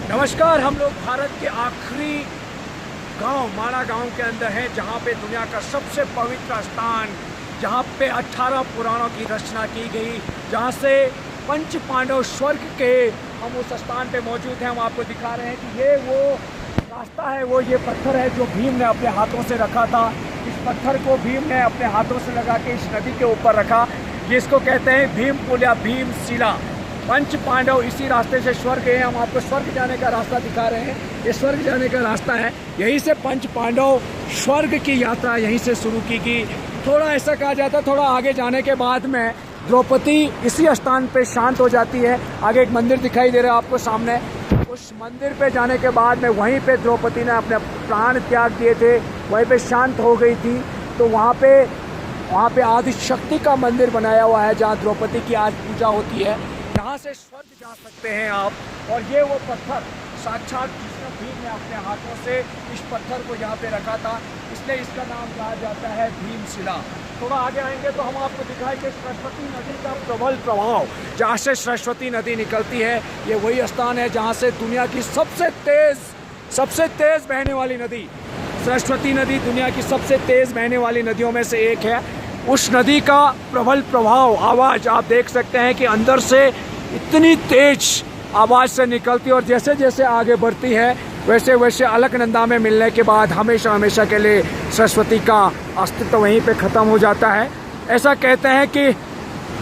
नमस्कार। हम लोग भारत के आखिरी गांव माणा गांव के अंदर हैं, जहां पे दुनिया का सबसे पवित्र स्थान, जहां पे 18 पुराणों की रचना की गई, जहां से पंच पांडव स्वर्ग के, हम उस स्थान पे मौजूद हैं। हम आपको दिखा रहे हैं कि ये वो रास्ता है, वो ये पत्थर है जो भीम ने अपने हाथों से रखा था। इस पत्थर को भीम ने अपने हाथों से लगा के इस नदी के ऊपर रखा, जिसको कहते हैं भीम पुल या भीम शिला। पंच पांडव इसी रास्ते से स्वर्ग गए। हम आपको स्वर्ग जाने का रास्ता दिखा रहे हैं। ये स्वर्ग जाने का रास्ता है, यहीं से पंच पांडव स्वर्ग की यात्रा यहीं से शुरू की गई। थोड़ा ऐसा कहा जाता है, थोड़ा आगे जाने के बाद में द्रौपदी इसी स्थान पे शांत हो जाती है। आगे एक मंदिर दिखाई दे रहा है आपको सामने। उस मंदिर पे जाने के बाद में वहीं पे द्रौपदी ने अपने प्राण त्याग दिए थे, वहीं पे शांत हो गई थी। तो वहाँ पे आदि शक्ति का मंदिर बनाया हुआ है, जहाँ द्रौपदी की आज पूजा होती है। यहाँ से स्वर्ग जा सकते हैं आप। और ये वो पत्थर साक्षात कृष्ण भीम ने अपने हाथों से इस पत्थर को यहाँ पे रखा था, इसलिए इसका नाम कहा जाता है भीमशिला। थोड़ा आगे आएंगे तो हम आपको दिखाएंगे सरस्वती नदी का प्रबल प्रभाव, जहाँ से सरस्वती नदी निकलती है। ये वही स्थान है जहाँ से दुनिया की सबसे तेज बहने वाली नदी सरस्वती नदी दुनिया की सबसे तेज बहने वाली नदियों में से एक है। उस नदी का प्रबल प्रभाव, आवाज़ आप देख सकते हैं कि अंदर से इतनी तेज आवाज़ से निकलती है, और जैसे जैसे आगे बढ़ती है वैसे वैसे अलकनंदा में मिलने के बाद हमेशा के लिए सरस्वती का अस्तित्व वहीं पे ख़त्म हो जाता है। ऐसा कहते हैं कि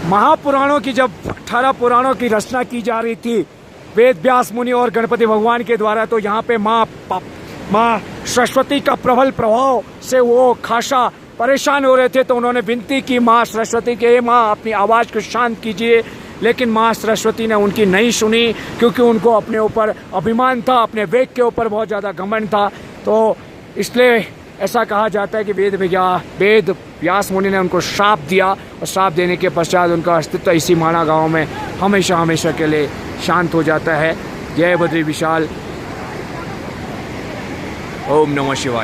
महापुराणों की, जब 18 पुराणों की रचना की जा रही थी वेद व्यास मुनि और गणपति भगवान के द्वारा, तो यहाँ पे माँ सरस्वती का प्रबल प्रभाव से वो खासा परेशान हो रहे थे। तो उन्होंने विनती की माँ सरस्वती के, माँ अपनी आवाज़ को शांत कीजिए। लेकिन माँ सरस्वती ने उनकी नहीं सुनी, क्योंकि उनको अपने ऊपर अभिमान था, अपने वेग के ऊपर बहुत ज़्यादा घमंड था। तो इसलिए ऐसा कहा जाता है कि वेद व्यास मुनि ने उनको श्राप दिया, और श्राप देने के पश्चात उनका अस्तित्व इसी माणा गाँव में हमेशा के लिए शांत हो जाता है। जय बद्री विशाल। ओम नमः शिवाय।